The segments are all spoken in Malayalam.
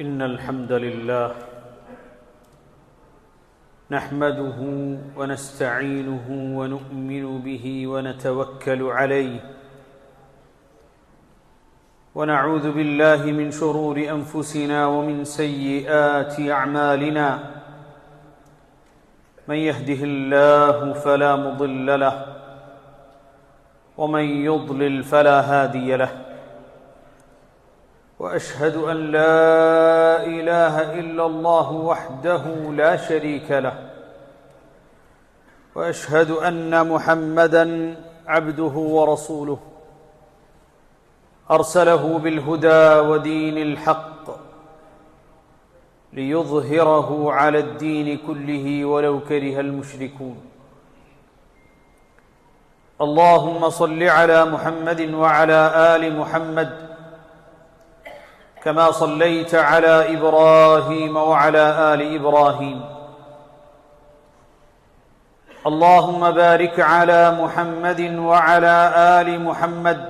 إن الحمد لله نحمده ونستعينه ونؤمن به ونتوكل عليه ونعوذ بالله من شرور أنفسنا ومن سيئات أعمالنا من يهده الله فلا مضل له ومن يضلل فلا هادي له وأشهد أن لا إله إلا الله وحده لا شريك له وأشهد أن محمدًا عبده ورسوله أرسله بالهدى ودين الحق ليظهره على الدين كله ولو كره المشركون اللهم صل على محمد وعلى آل محمد كما صليت على إبراهيم وعلى آل إبراهيم اللهم بارك على محمد وعلى آل محمد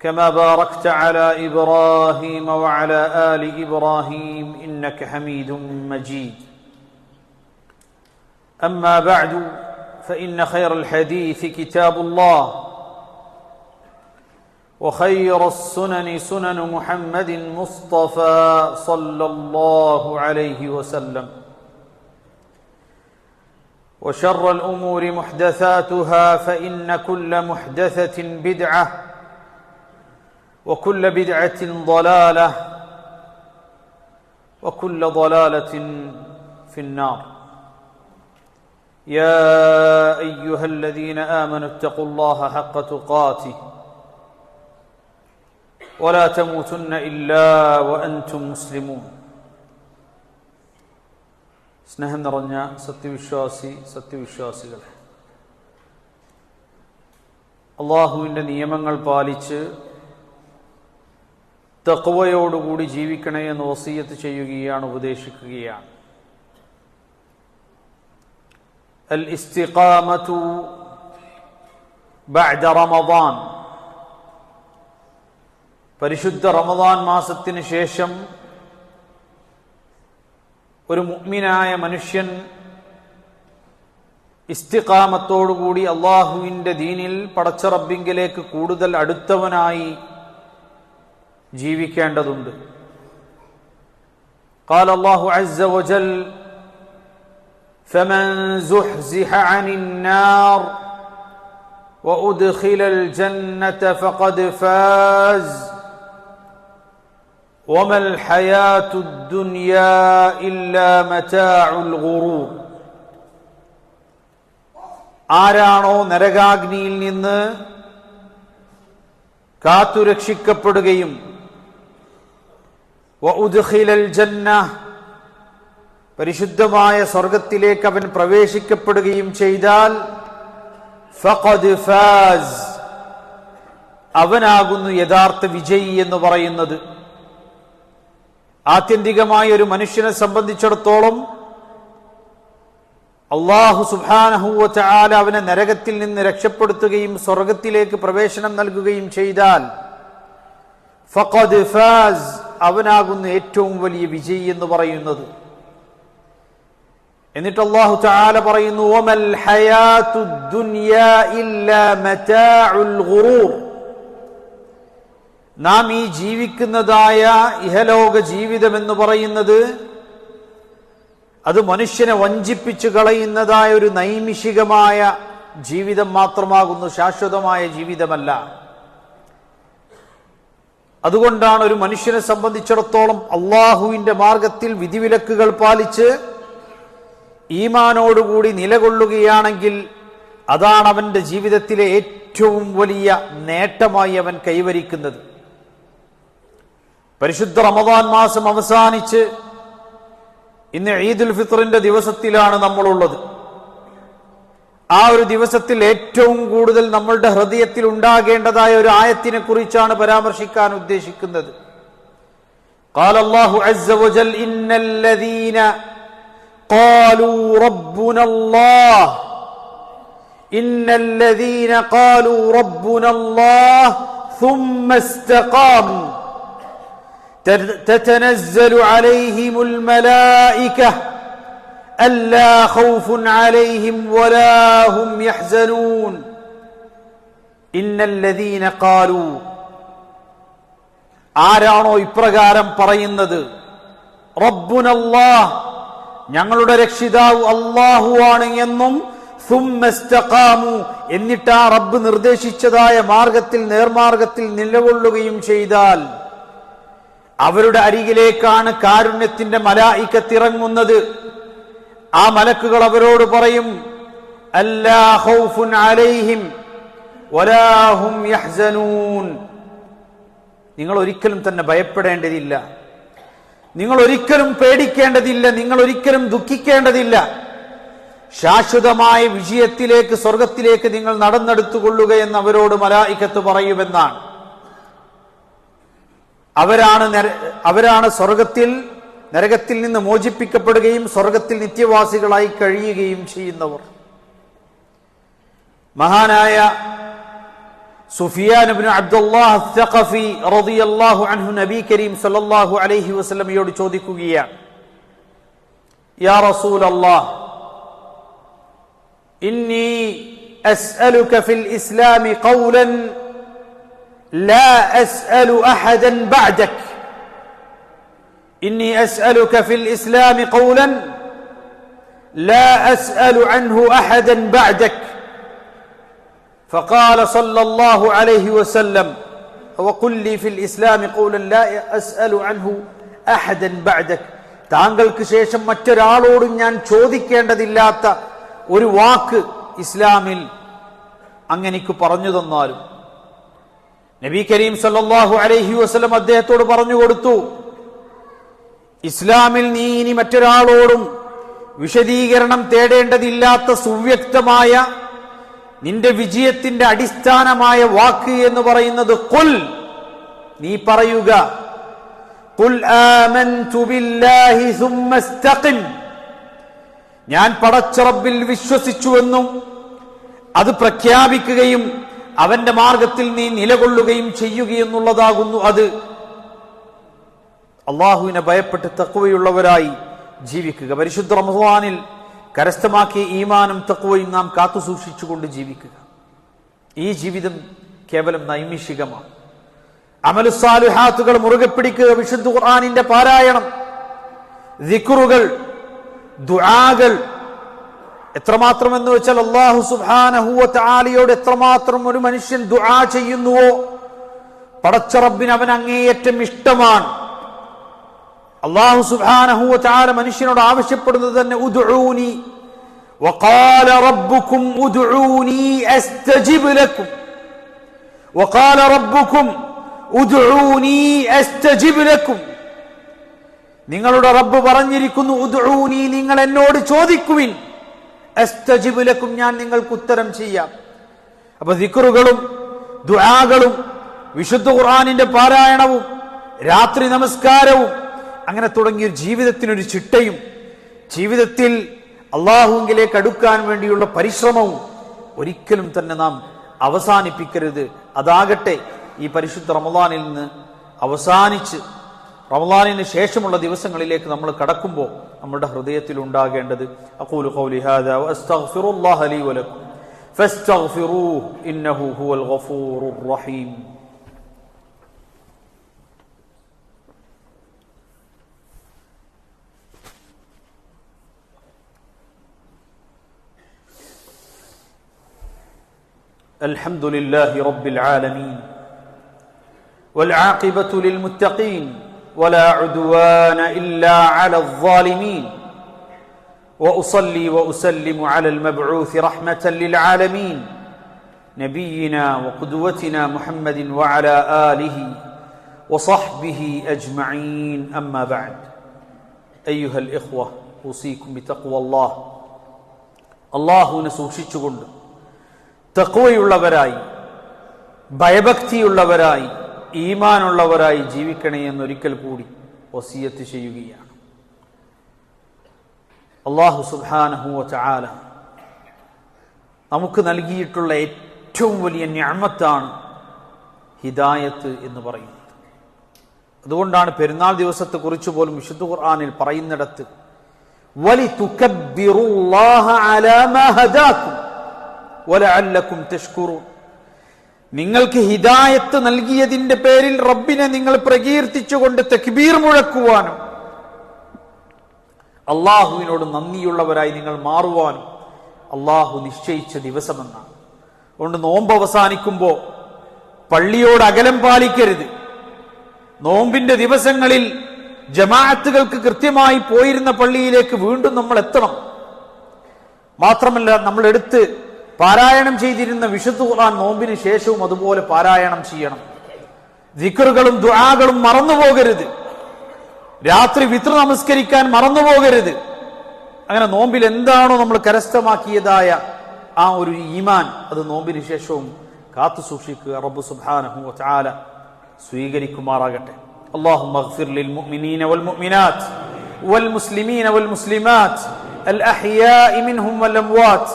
كما باركت على إبراهيم وعلى آل إبراهيم إنك حميد مجيد أما بعد فإن خير الحديث كتاب الله وخير السنن سنن محمد مصطفى صلى الله عليه وسلم وشر الأمور محدثاتها فإن كل محدثة بدعة وكل بدعة ضلالة وكل ضلالة في النار يا أيها الذين آمنوا اتقوا الله حق تقاته ولا تموتن إلا وأنتم مسلمون സ്നേഹം നിറഞ്ഞ സത്യവിശ്വാസികളെ, അള്ളാഹുവിൻ്റെ നിയമങ്ങൾ പാലിച്ച് തഖ്വയോടുകൂടി ജീവിക്കണേ എന്ന് വസിയത്ത് ചെയ്യുകയാണ്, ഉപദേശിക്കുകയാണ്. അൽ ഇസ്തിഖാമതു ബഅദ റമദാൻ, പരിശുദ്ധ റമദാൻ മാസത്തിന് ശേഷം ഒരു മുഅ്മിനായ മനുഷ്യൻ ഇസ്തിഖാമത്തോടുകൂടി അള്ളാഹുവിൻ്റെ ദീനിൽ പടച്ച റബ്ബിങ്കിലേക്ക് കൂടുതൽ അടുത്തവനായി ജീവിക്കേണ്ടതുണ്ട്. ഖാല അല്ലാഹു അസ്സ വജൽ ഫമൻ സുഹ്സിഹ അനിൻ നാർ വഉദ്ഖിലൽ ജന്നത ഫഖദ് ഫാസ് വമൽ ഹയാത്തുദ് ദുനിയാ ഇല്ലാ മതാഉൽ ഗുറൂർ. ആരാണോ നരകാഗ്നിയിൽ നിന്ന് കാത്തുരക്ഷിക്കപ്പെടുകയും വഉദ്ഖിലൽ ജന്ന, പരിശുദ്ധമായ സ്വർഗത്തിലേക്ക് അവൻ പ്രവേശിക്കപ്പെടുകയും ചെയ്താൽ ഫഖദ് ഫാസ്, അവനാകുന്നു യഥാർത്ഥ വിജയി എന്ന് പറയുന്നത്. ആത്യന്തികമായ ഒരു മനുഷ്യനെ സംബന്ധിച്ചിടത്തോളം അല്ലാഹു സുബ്ഹാനഹു വ തആല അവനെ നരകത്തിൽ നിന്ന് രക്ഷപ്പെടുത്തുകയും സ്വർഗത്തിലേക്ക് പ്രവേശനം നൽകുകയും ചെയ്താൽ ഫഖദ് ഫാസ്, അവനാകുന്നു ഏറ്റവും വലിയ വിജയി എന്ന് പറയുന്നത്. എന്നിട്ട് അല്ലാഹു തആല പറയുന്നു വമൽ ഹയാത്തുദ് ദുനിയാ ഇല്ലാ മതാഉൽ ഗുറൂർ. നാം ഈ ജീവിക്കുന്നതായ ഇഹലോക ജീവിതം എന്ന് പറയുന്നത് അത് മനുഷ്യനെ വഞ്ചിപ്പിച്ചു കളയുന്നതായ ഒരു നൈമിഷികമായ ജീവിതം മാത്രമാകുന്നു, ശാശ്വതമായ ജീവിതമല്ല. അതുകൊണ്ടാണ് ഒരു മനുഷ്യനെ സംബന്ധിച്ചിടത്തോളം അള്ളാഹുവിന്റെ മാർഗത്തിൽ വിധിവിലക്കുകൾ പാലിച്ച് ഈമാനോടുകൂടി നിലകൊള്ളുകയാണെങ്കിൽ അതാണ് അവന്റെ ജീവിതത്തിലെ ഏറ്റവും വലിയ നേട്ടമായി അവൻ കൈവരിക്കുന്നത്. പരിശുദ്ധ റമദാൻ മാസം അവസാനിച്ച് ഇന്ന് ഈദുൽ ഫിത്റിന്റെ ദിവസത്തിലാണ് നമ്മളുള്ളത്. ആ ഒരു ദിവസത്തിൽ ഏറ്റവും കൂടുതൽ നമ്മളുടെ ഹൃദയത്തിൽ ഉണ്ടാകേണ്ടതായ ഒരു ആയത്തിനെ കുറിച്ചാണ് പരാമർശിക്കാൻ ഉദ്ദേശിക്കുന്നത്. ഖാല അല്ലാഹു അസ്സ വജൽ ഇന്നല്ലദീന ഖാലൂ റബ്ബുനല്ലാഹ് ഇന്നല്ലദീന ഖാലൂ റബ്ബുനല്ലാഹ് ثم استقاموا തതനസ്സലു അലൈഹിമുൽ മലായിക അല്ലാ ഖൗഫുൻ അലൈഹിം വലാ ഹും യഹ്സനൂൻ ഇന്നല്ലദീന ഖാലൂ. ആരാണോ ഇപ്രകാരം പറയുന്നത്, റബ്ബുനല്ലാഹ്, ഞങ്ങളുടെ രക്ഷിതാവ് അല്ലാഹുവാണ് എന്നും, സുമ്മസ്തഖാമു, എന്നിട്ട് ആ റബ്ബ് നിർദ്ദേശിച്ചതായ മാർഗത്തിൽ, നേർമാർഗത്തിൽ നിലകൊള്ളുകയും ചെയ്താൽ, അവരുടെ അരികിലേക്കാണ് കാരുണ്യത്തിന്റെ മലായികത്ത് ഇറങ്ങുന്നത്. ആ മലക്കുകൾ അവരോട് പറയും, അല്ലാ ഖൗഫുൻ അലൈഹിം വലാ ഹും യഹ്സനൂൻ, നിങ്ങൾ ഒരിക്കലും തന്നെ ഭയപ്പെടേണ്ടതില്ല, നിങ്ങൾ ഒരിക്കലും പേടിക്കേണ്ടതില്ല, നിങ്ങൾ ഒരിക്കലും ദുഃഖിക്കേണ്ടതില്ല. ശാശ്വതമായ വിജയത്തിലേക്ക്, സ്വർഗത്തിലേക്ക് നിങ്ങൾ നടന്നെടുത്തുകൊള്ളുക എന്ന് അവരോട് മലായികത്ത് പറയുമെന്നാണ്. അവരാണ് സ്വർഗത്തിൽ, നരകത്തിൽ നിന്ന് മോചിപ്പിക്കപ്പെടുകയും സ്വർഗത്തിൽ നിത്യവാസികളായി കഴിയുകയും ചെയ്യുന്നവർ. മഹാനായ സുഫിയാൻ ഇബ്നു അബ്ദുല്ലാഹ് അസ്സഖഫി റളിയല്ലാഹു അൻഹു നബി കരീം സല്ലല്ലാഹു അലൈഹി വസല്ലമയോട് ചോദിക്കുകയാണ്, യാ റസൂലല്ലാഹ്, ഇന്നി അസ്അലുക ഫിൽ ഇസ്ലാമി ഖൗലൻ ലാ അസ്അലു അഹദൻ ബഅദക. ഇന്നി അസ്അലുക ഫിൽ ഇസ്ലാമി ഖൗലൻ ലാ അസ്അലു അൻഹു അഹദൻ ബഅദക. فقال صلى الله عليه وسلم وقل لي في الإسلام قولا لا أسأل عنه أحدا بعدك. താങ്കൾക്ക് ശേഷം മറ്റൊരാളോടും ഞാൻ ചോദിക്കേണ്ടതില്ലാത്ത ഒരു വാക്ക് ഇസ്ലാമിൽ അങ്ങനെക്ക് പറഞ്ഞു തന്നാലും. നബി കരീം സല്ലല്ലാഹു അലൈഹി വസല്ലം അദ്ദേഹത്തോട് പറഞ്ഞു കൊടുത്തു, ഇസ്ലാമിൽ നീ ഇനി മറ്റൊരാളോടും വിശദീകരണം തേടേണ്ടതില്ലാത്ത സുവ്യക്തമായ നിന്റെ വിജയത്തിന്റെ അടിസ്ഥാനമായ വാക്ക് എന്ന് പറയുന്നത് ഖുൽ, നീ പറയുക, ഖുൽ ആമൻതു ബില്ലാഹി സുമ്മ ഇസ്തഖിം, ഞാൻ പടച്ച റബ്ബിൽ വിശ്വസിച്ചുവെന്നും അത് പ്രഖ്യാപിക്കുകയും അവന്റെ മാർഗത്തിൽ നീ നിലകൊള്ളുകയും ചെയ്യുകയെന്നുള്ളതാകുന്നു അത്. അള്ളാഹുവിനെ ഭയപ്പെട്ട് തഖ്വയുള്ളവരായി ജീവിക്കുക. പരിശുദ്ധ റമളാനിൽ കരസ്ഥമാക്കിയ ഈമാനും തഖ്വയും നാം കാത്തു സൂക്ഷിച്ചുകൊണ്ട് ജീവിക്കുക. ഈ ജീവിതം കേവലം നൈമിഷികമാണ്. അമലുസ്സാലിഹാത്തുകൾ മുറുകെ പിടിക്കുക, വിശുദ്ധ ഖുർആനിന്റെ പാരായണം, ദിക്റുകൾ, ദുആകൾ. എത്രമാത്രം എന്ന് വെച്ചാൽ അല്ലാഹു സുബ്ഹാനഹു വ തആലയോട് എത്രമാത്രം ഒരു മനുഷ്യൻ ദുആ ചെയ്യുന്നുവോ പടച്ച റബ്ബിന് അവൻ അങ്ങേയറ്റം ഇഷ്ടമാണ്. അല്ലാഹു സുബ്ഹാനഹു വ തആല മനുഷ്യനോട് ആവശ്യപ്പെടുന്നത് തന്നെ ഉദ്ഉനി വഖാല റബ്ബുക്കും ഉദ്ഉനി അസ്തജിബ് ലക്കും, വഖാല റബ്ബുക്കും ഉദ്ഉനി അസ്തജിബ് ലക്കും. നിങ്ങളുടെ റബ്ബ് പറഞ്ഞിരിക്കുന്നു, ഉദ്ഉനി, നിങ്ങൾ എന്നോട് ചോദിക്കുവിൻ, അസ്തജിബ് ലക്കും, ഞാൻ നിങ്ങൾക്ക് ഉത്തരം ചെയ്യാം. അപ്പൊ ദിക്റുകളും ദുആകളും വിശുദ്ധ ഖുർആനിന്റെ പാരായണവും രാത്രി നമസ്കാരവും അങ്ങനെ തുടങ്ങിയ ജീവിതത്തിനൊരു ചിട്ടയും ജീവിതത്തിൽ അള്ളാഹുവിലേക്ക് അടുക്കാൻ വേണ്ടിയുള്ള പരിശ്രമവും ഒരിക്കലും തന്നെ നാം അവസാനിപ്പിക്കരുത്. അതാകട്ടെ ഈ പരിശുദ്ധ റമളാനിൽ നിന്ന് അവസാനിച്ച് റമളാനിന് ശേഷമുള്ള ദിവസങ്ങളിലേക്ക് നമ്മൾ കടക്കുമ്പോൾ നമ്മുടെ ഹൃദയത്തിൽ ഉണ്ടാകേണ്ടത്, അഖൂലു ഖൗലി ഹാദാ വഅസ്തഗ്ഫിറുല്ലാഹ ലീ വലക്കും ഫസ്തഗ്ഫിറൂഹു ഇന്നഹു ഹുവൽ ഗഫൂറുർ റഹീം. الحمد لله رب العالمين والعاقبة للمتقين ولا عدوان إلا على الظالمين وأصلي وأسلم على المبعوث رحمة للعالمين نبينا وقدوتنا محمد وعلى آله وصحبه أجمعين. أما بعد، أيها الإخوة، أوصيكم بتقوى الله. الله نسوشيچുകൊണ്ട് തഖ്വയുള്ളവരായി, ഭയഭക്തിയുള്ളവരായി, ഈമാനുള്ളവരായി ജീവിക്കണേ എന്നൊരിക്കൽ കൂടി വസിയത്ത് ചെയ്യുകയാണ്. അല്ലാഹു സുബ്ഹാനഹു വ തആല നമുക്ക് നൽകിയിട്ടുള്ള ഏറ്റവും വലിയ നിഅമത്താണ് ഹിദായത്ത് എന്ന് പറയുന്നത്. അതുകൊണ്ടാണ് പെരുന്നാൾ ദിവസത്തെ കുറിച്ച് പോലും വിശുദ്ധ ഖുർആനിൽ പറയുന്നിടത്ത് വലിതുകബ്ബിറുല്ലാഹ അലാ മാ ഹദാകും വലഅല്ലകും തഷ്കുറൂൻ, നിങ്ങൾക്ക് ഹിദായത്ത് നൽകിയതിന്റെ പേരിൽ റബ്ബിനെ നിങ്ങൾ പ്രകീർത്തിച്ചുകൊണ്ട് തക്ബീർ മുഴക്കുവാനും അള്ളാഹുവിനോട് നന്ദിയുള്ളവരായി നിങ്ങൾ മാറുവാനും അള്ളാഹു നിശ്ചയിച്ച ദിവസമെന്നാണ്. അതുകൊണ്ട് നോമ്പ് അവസാനിക്കുമ്പോൾ പള്ളിയോട് അകലം പാലിക്കരുത്. നോമ്പിന്റെ ദിവസങ്ങളിൽ ജമാഅത്തുകൾക്ക് കൃത്യമായി പോയിരുന്ന പള്ളിയിലേക്ക് വീണ്ടും നമ്മൾ എത്തണം. മാത്രമല്ല, നമ്മൾ എടുത്ത് പാരായണം ചെയ്തിരുന്ന വിശുദ്ധ ഖുർആൻ നോമ്പിന് ശേഷവും അതുപോലെ പാരായണം ചെയ്യണം. ദിക്റുകളും ദുആകളും മറന്നുപോകരുത്. രാത്രി വിത്ർ നമസ്കരിക്കാൻ മറന്നുപോകരുത്. അങ്ങനെ നോമ്പിൽ എന്താണോ നമ്മൾ കരസ്ഥമാക്കിയതായ ആ ഒരു ഈമാൻ, അത് നോമ്പിന് ശേഷവും കാത്തു സൂക്ഷിക്കുക. റബ്ബ് സുബ്ഹാനഹു വ തആല സ്വീകരിക്കുമാറാകട്ടെ. اللهم اغفر للمؤمنين والمؤمنات والمسلمين والمسلمات الأحياء منهم والأموات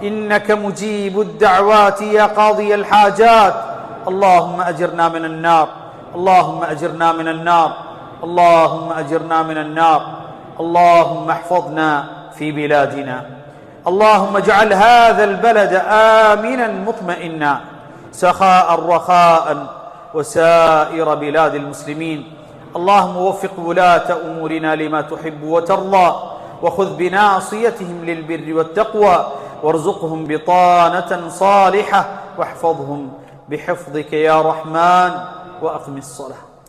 إنك مجيب الدعوات يا قاضي الحاجات. اللهم أجرنا من النار، اللهم أجرنا من النار، اللهم أجرنا من النار. اللهم احفظنا في بلادنا، اللهم اجعل هذا البلد آمنا مطمئنا سخاء رخاء وسائر بلاد المسلمين. اللهم وفق ولاة أمورنا لما تحب وترضى، وخذ بناصيتهم للبر والتقوى، وارزقهم بطانة صالحة، واحفظهم بحفظك يا رحمن، وأقم الصلاة.